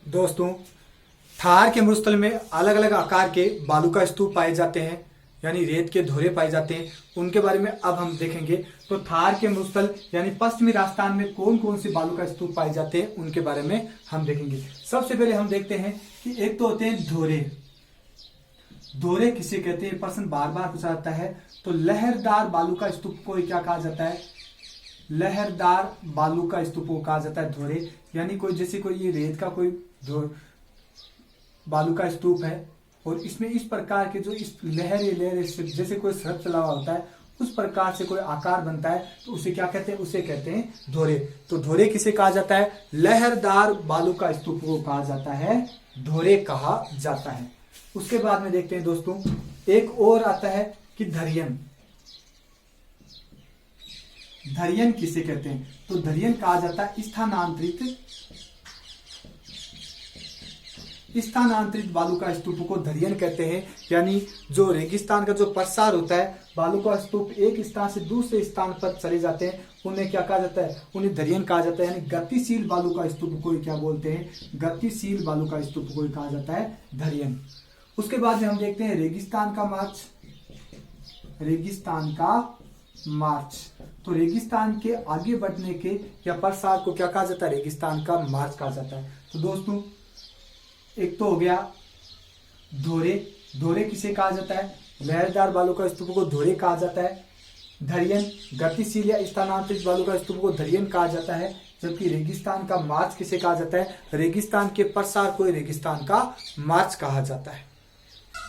दोस्तों, थार के मरुस्थल में अलग अलग आकार के बालू का स्तूप पाए जाते हैं, यानी रेत के धोरे पाए जाते हैं। उनके बारे में अब हम देखेंगे। तो थार के मरुस्थल यानी पश्चिमी राजस्थान में कौन कौन से बालू का स्तूप पाए जाते हैं, उनके बारे में हम देखेंगे। सबसे पहले हम देखते हैं कि एक तो होते हैं धोरे। धोरे किसे कहते हैं, प्रश्न बार बार पूछा जाता है। तो लहरदार बालू का स्तूप को क्या कहा जाता है? लहरदार बालू का स्तूप को कहा जाता है धोरे। यानी कोई जैसे कोई ये रेत का कोई बालू का स्तूप है और इसमें इस प्रकार के जो इस लहरे जैसे कोई सरप चला हुआ होता है, उस प्रकार से कोई आकार बनता है, तो उसे क्या कहते हैं? उसे कहते हैं धोरे। तो धोरे किसे कहा जाता है? लहरदार बालू का स्तूप को कहा जाता है धोरे कहा जाता है। उसके बाद में देखते हैं दोस्तों, एक और आता है कि धरियन। धरियन किसे कहते हैं? तो धरियन कहा जाता है स्थानांतरित बालू का स्तूप को धरियन कहते हैं। यानी जो रेगिस्तान का जो प्रसार होता है, बालू का स्तूप एक स्थान से दूसरे स्थान पर चले जाते हैं, उन्हें क्या कहा जाता है? उन्हें धरियन कहा जाता है। यानी गतिशील बालू का स्तूप को क्या बोलते हैं? गतिशील बालू का स्तूप को कहा जाता है धरियन। उसके बाद में हम देखते हैं रेगिस्तान का मार्च। रेगिस्तान का मार्च, तो रेगिस्तान के आगे बढ़ने के या प्रसार को क्या कहा जाता है? रेगिस्तान का मार्च कहा जाता है। तो दोस्तों, एक तो हो गया धोरे। धोरे किसे कहा जाता है? लहरदार बालू का स्तूप को धोरे कहा जाता है। धरियन गतिशील या स्थानांतरित बालू का स्तूप को धरियन कहा जाता है। जबकि रेगिस्तान का मार्च किसे कहा जाता है? रेगिस्तान के प्रसार को रेगिस्तान का मार्च कहा जाता है।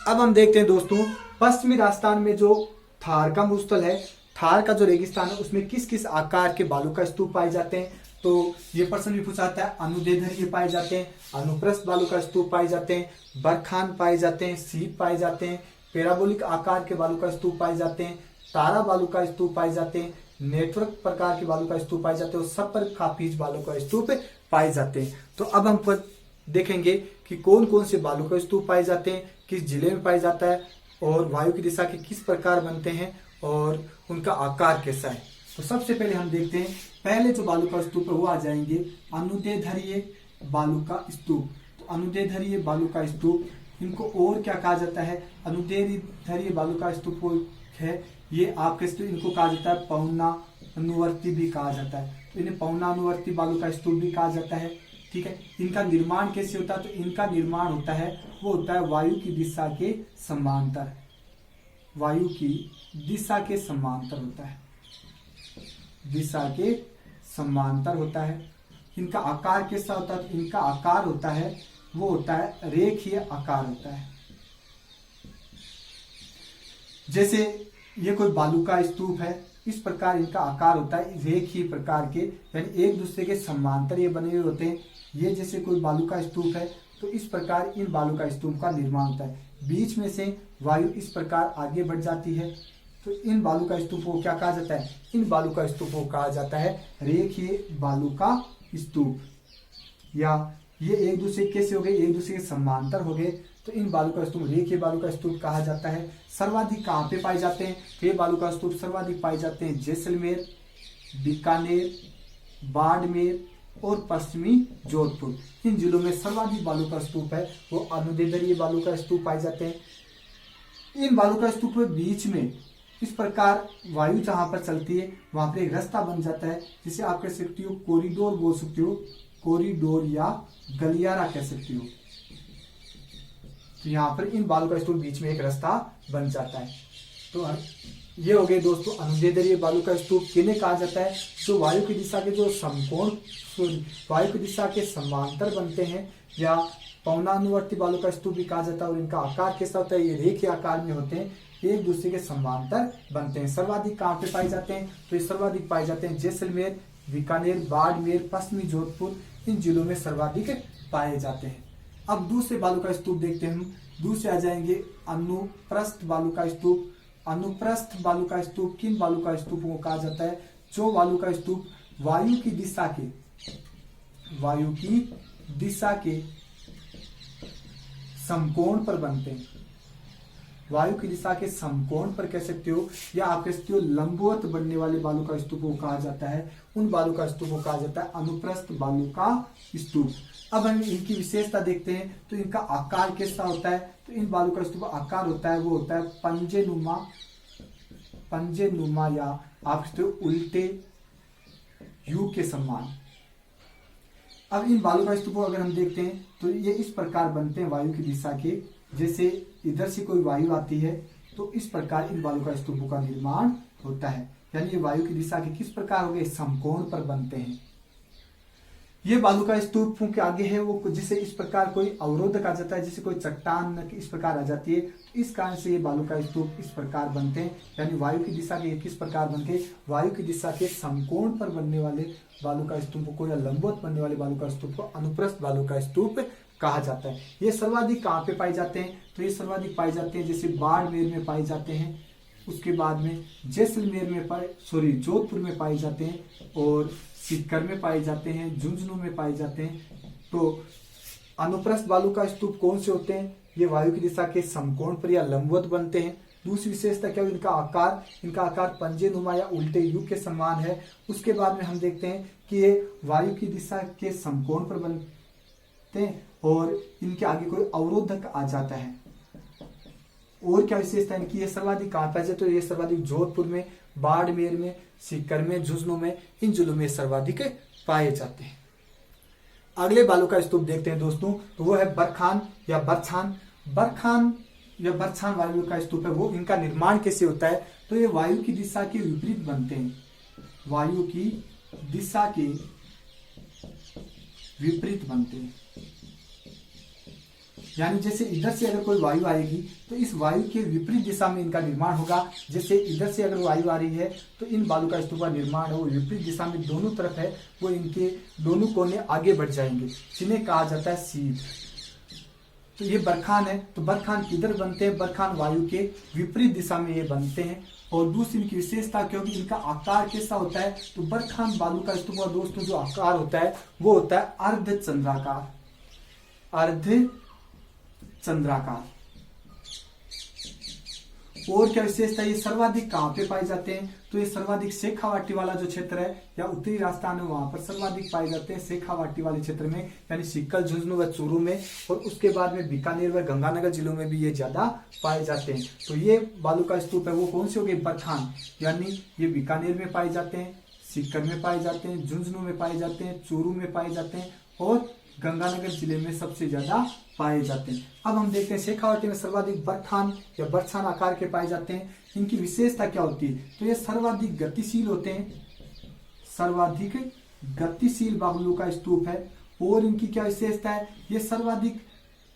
अब हम देखते हैं दोस्तों, पश्चिमी राजस्थान में जो थार का मरुस्थल है, थार का जो रेगिस्तान है, उसमें किस किस आकार के बालू का स्तूप पाए जाते हैं? तो ये प्रश्न भी पूछा जाता है। अनुदैर्ध्य पाए जाते हैं, अनुप्रस्थ बालू का स्तूप पाए जाते हैं, बरखान पाए जाते हैं, सीप पाए जाते हैं, पैराबोलिक आकार के बालू का स्तूप पाए जाते हैं, तारा बालू का स्तूप पाए जाते हैं, नेटवर्क प्रकार के बालू का स्तूप पाए जाते हैं और सब पर खापीज बालू का स्तूप पाए जाते हैं। तो अब हम देखेंगे कि कौन कौन से बालू का स्तूप पाए जाते हैं, किस जिले में पाया जाता है और वायु की दिशा के किस प्रकार बनते हैं और उनका आकार कैसा है। तो सबसे पहले हम देखते हैं, पहले जो बालू का स्तूप है वो आ जाएंगे अनुदैर्ध्य बालू का स्तूप। तो अनुदैर्ध्य बालू का स्तूप, इनको और क्या कहा जाता है? अनुदैर्ध्य बालू का स्तूप है ये आप कह सकते हो, इनको कहा जाता है पौना अनुवर्ती भी कहा जाता है। तो इन्हें पौना अनुवर्ती बालू का स्तूप भी कहा जाता है। ठीक है, इनका निर्माण कैसे होता है? तो इनका निर्माण होता है वो होता है वायु की दिशा के समांतर। वायु की दिशा के समांतर होता है, दिशा के समांतर होता है। इनका आकार कैसा होता है? तो इनका आकार होता है वो होता है रेखीय आकार होता है। जैसे ये कोई बालू का स्तूप है, इस प्रकार इनका आकार होता है रेखीय प्रकार के, यानी एक दूसरे के समांतर ये बने हुए होते हैं। ये जैसे कोई बालू का स्तूप है, तो इस प्रकार इन बालू का स्तूप का निर्माण होता है। बीच में से वायु इस प्रकार आगे बढ़ जाती है, तो इन बालू का स्तूप को क्या कहा जाता है? इन बालू का स्तूप को कहा जाता है रेखीय बालू का स्तूप। या ये एक दूसरे कैसे हो गए? एक दूसरे के समांतर हो गए, तो इन बालू का स्तूप रेखीय बालू का स्तूप कहा जाता है। सर्वाधिक कहाँ पे पाए जाते हैं? तो ये बालू का स्तूप सर्वाधिक पाए जाते हैं जैसलमेर, बीकानेर, बाड़मेर और पश्चिमी जोधपुर। इन जिलों में सर्वाधिक बालू का स्तूप है वो अनुदैर्ध्य बालू का स्तूप पाए जाते हैं। इन बालू का स्तूप के बीच में इस प्रकार वायु जहां पर चलती है वहां पर एक रास्ता बन जाता है, जिसे आप कह सकती हो कॉरिडोर बोल सकते हो, कॉरिडोर या गलियारा कह सकती हो। तो यहाँ पर इन बालू का स्तूप बीच में एक रास्ता बन जाता है। तो ये हो गए दोस्तों अनुदैर्ध्य बालू का स्तूप। किन्हें कहा जाता है? जो वायु की दिशा के जो समकोण, वायु की दिशा के समांतर बनते हैं, या पौनानुवर्ती बालू का स्तूप भी कहा जाता है। और इनका आकार कैसा होता है? ये रेखीय आकार में होते हैं, एक दूसरे के समांतर बनते हैं। सर्वाधिक कहाँ पे पाए जाते हैं? तो ये सर्वाधिक पाए जाते हैं जैसलमेर, बीकानेर, बाड़मेर, पश्चिमी जोधपुर, इन जिलों में सर्वाधिक पाए जाते हैं। अब दूसरे बालू का स्तूप देखते हैं हम। दूसरे आ जाएंगे अनुप्रस्थ बालू का स्तूप। अनुप्रस्थ बालू का स्तूप किन बालू का स्तूप को कहा जाता है? जो बालू का स्तूप वायु की दिशा के समकोण पर बनते हैं। वायु की दिशा के समकोण पर कह सकते हो, या आप कह सकते हो लंबवत बनने वाले बालू का स्तूप को कहा जाता है। उन बालू का स्तूप को कहा जाता है अनुप्रस्थ बालू का स्तूप। अब हम इनकी विशेषता देखते हैं तो इनका आकार कैसा होता है। तो इन बालू का स्तूप का आकार होता है वो होता है पंजेनुमा या आप कहते हो उल्टे यू के समान। अब इन बालू का स्तूप को अगर हम देखते हैं तो ये इस प्रकार बनते हैं वायु की दिशा के, जैसे इधर से कोई वायु आती है तो इस प्रकार इन बालू का स्तूपों का निर्माण होता है। यानी ये वायु की दिशा के किस प्रकार हो गए, समकोण पर बनते हैं। ये बालू का स्तूपों के आगे है वो जिसे इस प्रकार कोई अवरोधक आ जाता है, जैसे कोई चट्टान इस प्रकार आ जाती है, इस कारण से ये बालू का स्तूप इस प्रकार बनते हैं। यानी वायु की दिशा के किस प्रकार बनते, वायु की दिशा के समकोण पर बनने वाले बालू का स्तूप को या लंबवत बनने वाले बालू का स्तूप को अनुप्रस्थ बालू का स्तूप कहा जाता है। ये सर्वाधिक कहाँ पे पाए जाते हैं, तो ये सर्वाधिक पाए जाते हैं जैसे बाड़मेर में पाए जाते हैं, उसके बाद में जैसलमेर में जोधपुर में पाए जाते हैं, और सीकर में पाए जाते हैं, झुंझुनू में पाए जाते हैं। तो अनुप्रस्थ बालू का स्तूप कौन से होते हैं, ये वायु की दिशा के समकोण पर या लंबवत बनते हैं। दूसरी विशेषता क्या है, इनका आकार पंजेनुमा या उल्टे यू के समान है। उसके बाद में हम देखते हैं कि ये वायु की दिशा के समकोण पर बनते हैं और इनके आगे कोई अवरोधक आ जाता है। और क्या विशेषता है इनकी, ये सर्वाधिक कहाँ पाए जाते, तो ये सर्वाधिक जोधपुर में, बाड़मेर में, सीकर में, झुंझुनू में, इन जिलों में सर्वाधिक पाए जाते हैं। अगले बालू का स्तूप देखते हैं दोस्तों, तो वो है बरखान या बरछान वायु का स्तूप है। वो इनका निर्माण कैसे होता है, तो ये वायु की दिशा के विपरीत बनते हैं, वायु की दिशा के विपरीत बनते हैं। यानी जैसे इधर से अगर कोई वायु आएगी तो इस वायु के विपरीत दिशा में इनका निर्माण होगा। जैसे इधर से अगर वायु आ रही है तो इन बालू का स्तूप का निर्माण है वो विपरीत दिशा में, दोनों तरफ है वो इनके दोनों कोने आगे बढ़ जाएंगे, जिन्हें कहा जाता है शीत। तो ये बरखान है, तो बरखान किधर बनते हैं, बरखान वायु के विपरीत दिशा में ये बनते हैं। और दूसरी इनकी विशेषता क्योंकि इनका आकार कैसा होता है, तो बरखान बालू का स्तूप का दोस्तों जो आकार होता है वो होता है अर्धचंद्राकार। और क्या विशेषता, ये सर्वाधिक कहाँ पे पाए जाते हैं, तो ये सर्वाधिक शेखावाटी वाला जो क्षेत्र है या उत्तरी राजस्थान है वहां पर सर्वाधिक पाए जाते हैं, शेखावाटी वाले क्षेत्र में, यानी सिक्कल, झुंझुनू व चूरू में। और उसके बाद में बीकानेर व गंगानगर जिलों में भी ये ज्यादा पाए जाते हैं। तो ये बालू का स्तूप है वो कौन से हो गए, बरखान, यानी ये बीकानेर में पाए जाते हैं, सीकर में पाए जाते हैं, झुंझुनू में पाए जाते हैं, चूरू में पाए जाते हैं और गंगानगर जिले में सबसे ज्यादा पाए जाते हैं। अब हम देखते हैं शेखावाटी में सर्वाधिक बरखान या बरछान आकार के पाए जाते हैं। इनकी विशेषता क्या होती है, तो ये सर्वाधिक गतिशील होते हैं, सर्वाधिक गतिशील बालू का स्तूप है। और इनकी क्या विशेषता है, ये सर्वाधिक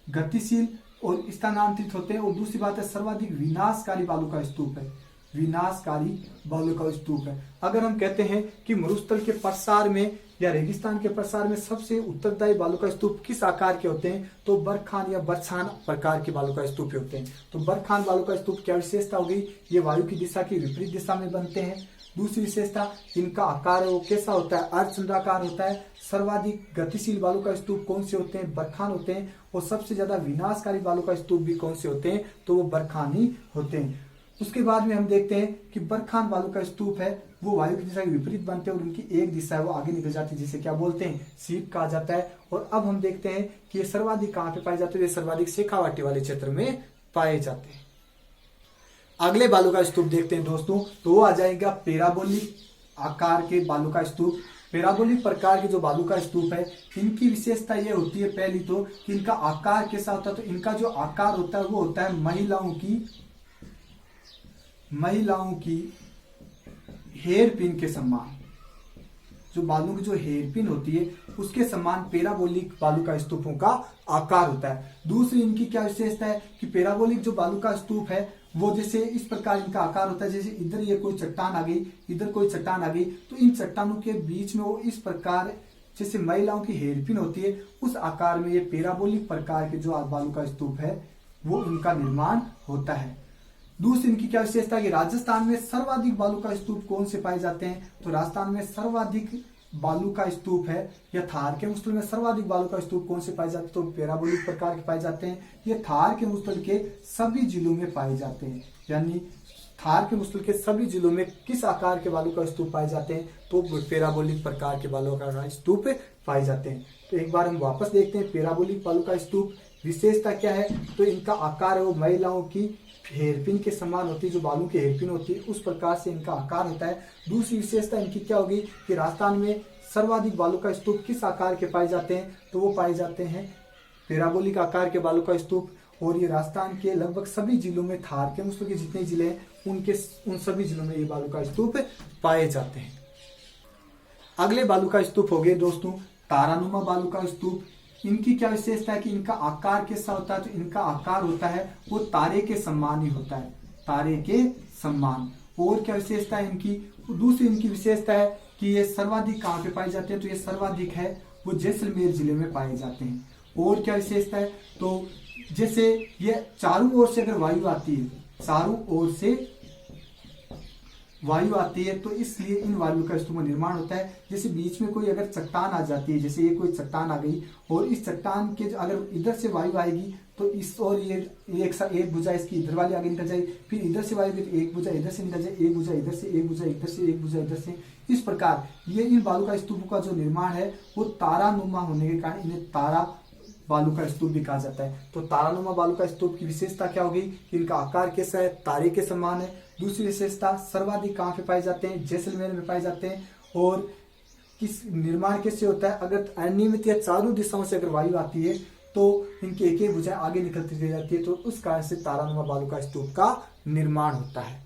गतिशील और स्थानांतरित होते हैं। और दूसरी बात है सर्वाधिक विनाशकारी बालू का स्तूप है, विनाशकारी बालू का स्तूप है। अगर हम कहते हैं कि मरुस्थल के प्रसार में या रेगिस्तान के प्रसार में सबसे उत्तरदायी बालू का स्तूप किस आकार के होते हैं, तो बरखान या बरछान प्रकार के बालू का स्तूप होते हैं। तो बरखान बालू का स्तूप क्या विशेषता होगी, ये वायु की दिशा की विपरीत दिशा में बनते हैं। दूसरी विशेषता, इनका आकार वो कैसा होता है, अर्धचंद्राकार होता है। सर्वाधिक गतिशील बालू का स्तूप कौन से होते हैं, बरखान होते हैं। और सबसे ज्यादा विनाशकारी बालू का स्तूप भी कौन से होते हैं, तो वो बरखान ही होते हैं। उसके बाद में हम देखते हैं कि बरखान बालू का स्तूप है वो वायु की दिशा के विपरीत बनते हैं और उनकी एक दिशा है वो आगे निकल जाती है, जिसे क्या बोलते हैं, सीप कहा जाता है। और अब हम देखते हैं कि ये सर्वाधिक कहाँ पे पाए जाते हैं, ये सर्वाधिक शेखावाटी वाले क्षेत्र में पाए जाते हैं। अगले बालू का स्तूप देखते हैं दोस्तों, तो वो आ जाएगा पैराबोलिक आकार के बालू का स्तूप। पैराबोलिक प्रकार के जो बालू का स्तूप है इनकी विशेषता ये होती है पहली तो कि इनका आकार कैसा होता है, तो इनका जो आकार होता है वो होता है महिलाओं की हेयर पिन के समान। जो बालू की जो हेयर पिन होती है उसके समान पैराबोलिक बालू का स्तूपों का आकार होता है। दूसरी इनकी क्या विशेषता है कि पैराबोलिक जो बालू का स्तूप है वो जैसे इस प्रकार इनका आकार होता है, जैसे इधर ये कोई चट्टान आ गई, इधर कोई चट्टान आ गई, तो इन चट्टानों के बीच में वो इस प्रकार जैसे महिलाओं की हेयर पिन होती है उस आकार में ये पैराबोलिक प्रकार के जो बालू का स्तूप है वो इनका निर्माण होता है। दूसरी इनकी क्या विशेषता है कि राजस्थान में सर्वाधिक बालू का स्तूप कौन से पाए जाते हैं, तो राजस्थान में सर्वाधिक बालू का स्तूप है, या थार के मुस्तल में सर्वाधिक बालू का स्तूप कौन से पाए जाते हैं, तो पैराबोलिक प्रकार के पाए जाते हैं। ये थार के मुस्तल के सभी जिलों में पाए जाते हैं, यानी थार के मुस्तल के सभी जिलों में किस आकार के बालू का स्तूप पाए जाते हैं, तो पैराबोलिक प्रकार के बालू का स्तूप पाए जाते हैं। तो एक बार हम वापस देखते हैं पैराबोलिक बालू का स्तूप विशेषता क्या है, तो इनका आकार है वो महिलाओं की हेयरपिन के समान होती है, जो बालू की हेयरपिन होती है उस प्रकार से इनका आकार होता है। दूसरी विशेषता इनकी क्या होगी कि राजस्थान में सर्वाधिक बालू का स्तूप किस आकार के पाए जाते हैं, तो वो पाए जाते हैं पैराबोलिक आकार के बालू का स्तूप। और ये राजस्थान के लगभग सभी जिलों में, थार के मुस्तल के जितने जिले हैं उन सभी जिलों में ये बालू का स्तूप पाए जाते हैं। अगले बालू का स्तूप हो गए दोस्तों तारानुमा बालू का स्तूप। इनकी क्या विशेषता है कि इनका आकार कैसा होता है, तो इनका आकार होता है वो तारे के समान ही होता है, तारे के समान। और क्या विशेषता है इनकी, दूसरी इनकी विशेषता है कि ये सर्वाधिक कहाँ पे पाए जाते हैं, तो ये सर्वाधिक है वो जैसलमेर जिले में पाए जाते हैं। और क्या विशेषता है, तो जैसे ये चारों ओर से अगर वायु आती है, चारों ओर से वायु आती है, तो इसलिए इन वायु का स्तूप निर्माण होता है। जैसे बीच में कोई अगर चट्टान आ जाती है, जैसे ये कोई चट्टान आ गई और इस चट्टान के अगर इधर से वायु आएगी तो इस और ये एक भुजा इसकी इधर वाली आगे निकल जाए, फिर इधर से वायु तो एक भुजा इधर से निकल जाए, एक भुजा इधर से, एक भुजा इधर से, एक भुजा इधर से। इस प्रकार ये इन बालू का स्तूप का जो निर्माण है वो तारानुमा होने के कारण इन्हें तारा बालू का स्तूप भी कहा जाता है। तो तारानुमा बालू का स्तूप की विशेषता क्या होगी कि इनका आकार कैसा है, तारे के समान है। दूसरी विशेषता सर्वाधिक कहाँ पे पाए जाते हैं, जैसलमेर में पाए जाते हैं। और किस निर्माण कैसे होता है, अगर अनियमित या चारों दिशाओं से अगर वायु आती है तो इनकी एक एक भुजाएं आगे निकलती रह जाती है, तो उस कारण से तारानुमा बालू का स्तूप का निर्माण होता है।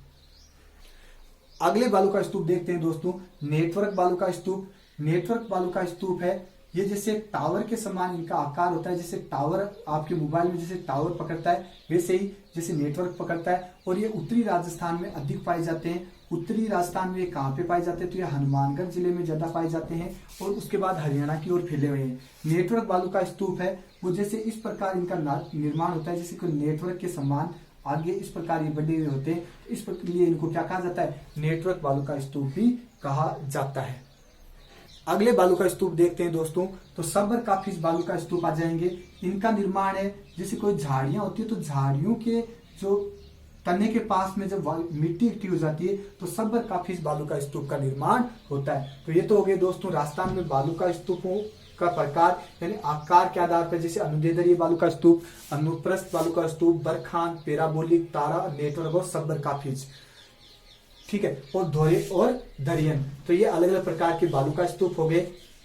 अगले बालू का स्तूप देखते हैं दोस्तों नेटवर्क बालू का स्तूप। नेटवर्क बालू का स्तूप है ये जैसे टावर के समान इनका आकार होता है, जैसे टावर आपके मोबाइल में जैसे टावर पकड़ता है वैसे ही जैसे नेटवर्क पकड़ता है। और ये उत्तरी राजस्थान में अधिक पाए जाते हैं। उत्तरी राजस्थान में कहाँ पे पाए जाते हैं, तो ये हनुमानगढ़ जिले में ज्यादा पाए जाते हैं और उसके बाद हरियाणा की ओर फैले हुए हैं। नेटवर्क बालू का स्तूप है वो जैसे इस प्रकार इनका निर्माण होता है, जैसे कोई नेटवर्क के समान आगे इस प्रकार ये बने हुए होते हैं। इस प्रकार इनको क्या कहा जाता है, नेटवर्क बालू का स्तूप भी कहा जाता है। अगले बालू का स्तूप देखते हैं दोस्तों, तो सब्बर काफिज बालू का स्तूप आ जाएंगे। इनका निर्माण है जैसे कोई झाड़ियां होती है तो झाड़ियों के जो तने के पास में जब मिट्टी इकट्ठी हो जाती है तो सब्बर काफिज बालू का स्तूप का निर्माण होता है। तो ये तो हो गए दोस्तों राजस्थान में बालू का स्तूपों का प्रकार, यानी आकार के आधार पर, जैसे अनुदैर्ध्य बालू का स्तूप, अनुप्रस्थ बालू का स्तूप, बरखान, पैराबोलिक, तारा, नेटवर्क और सब्बर काफिज, ठीक है, और धोरे और दरियन। तो ये अलग अलग प्रकार के बालू का स्तूप हो गए।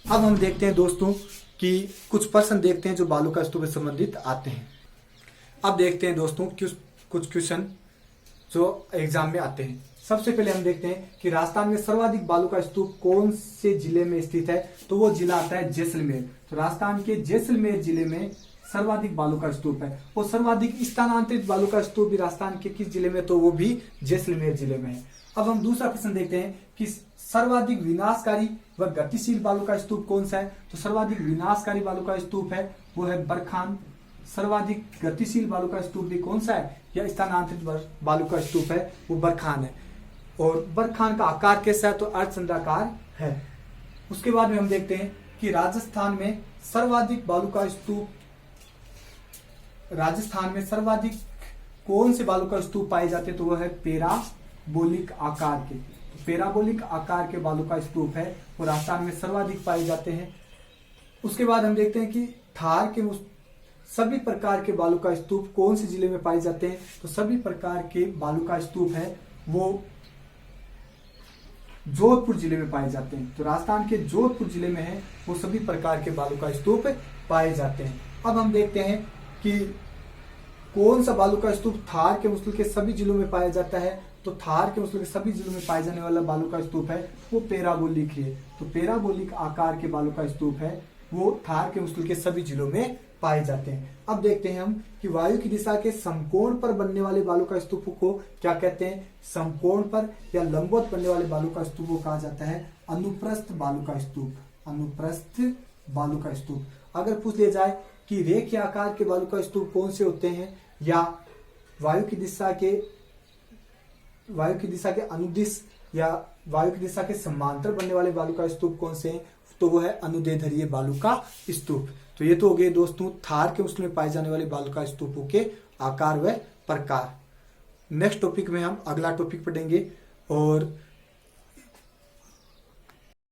अब हम देखते हैं दोस्तों कि कुछ प्रश्न देखते हैं जो बालू का स्तूप से संबंधित आते हैं। अब देखते हैं दोस्तों कुछ क्वेश्चन जो एग्जाम में आते हैं। सबसे पहले हम देखते हैं कि राजस्थान में सर्वाधिक बालू का स्तूप कौन से जिले में स्थित है, तो वो जिला आता है जैसलमेर। तो राजस्थान के जैसलमेर जिले में सर्वाधिक बालू का स्तूप है। और सर्वाधिक स्थानांतरित बालू का स्तूप भी राजस्थान के किस जिले में, तो वो भी जैसलमेर जिले में है। अब हम दूसरा प्रश्न देखते हैं कि सर्वाधिक विनाशकारी व गतिशील बालू का स्तूप कौन सा है, तो सर्वाधिक विनाशकारी बालू का स्तूप है वो है बरखान। सर्वाधिक गतिशील बालू का स्तूप भी कौन सा है, या स्थानांतरित बालू का स्तूप है वो बरखान है। और बरखान का आकार कैसा है, तो अर्धचंद्राकार है। उसके बाद में हम देखते हैं कि राजस्थान में सर्वाधिक बालू का स्तूप, राजस्थान में सर्वाधिक कौन से बालू का स्तूप पाए जाते हैं, तो वह है पैराबोलिक आकार के। तो पैराबोलिक आकार के बालू का स्तूप है वो राजस्थान में सर्वाधिक पाए जाते हैं। उसके बाद हम देखते हैं कि थार के सभी प्रकार के बालू का स्तूप कौन से जिले में पाए जाते हैं, तो सभी प्रकार के बालू का स्तूप है वो जोधपुर जिले में पाए जाते हैं। तो राजस्थान के जोधपुर जिले में है वो सभी प्रकार के बालू का स्तूप पाए जाते हैं। अब हम देखते हैं कि कौन सा बालू का स्तूप थार के मुस्तल के सभी जिलों में पाया जाता है, तो थार के मुस्तल के सभी जिलों में पाए जाने वाला बालू का स्तूप है वो पैराबोलिक है। तो पैराबोलिक आकार के बालू का स्तूप है वो थार के मुस्तल के सभी जिलों में पाए जाते हैं। अब देखते हैं हम कि वायु की दिशा के समकोण पर बनने वाले बालू का स्तूप को क्या कहते हैं, समकोण पर या लंबवत बनने वाले बालू का स्तूप को कहा जाता है अनुप्रस्थ बालू का स्तूप। अनुप्रस्थ बालू का स्तूप। अगर पूछ लिया जाए कि रेखीय आकार के बालू का स्तूप कौन से होते हैं, या वायु की दिशा के अनुदिश या वायु की दिशा के समांतर बनने वाले बालू का स्तूप कौन से हैं, तो वो है अनुदैर्ध्य बालू का स्तूप। तो ये तो हो गए दोस्तों थार के उसमें पाए जाने वाले बालू का स्तूपों के आकार व प्रकार। नेक्स्ट टॉपिक में हम अगला टॉपिक पढ़ेंगे और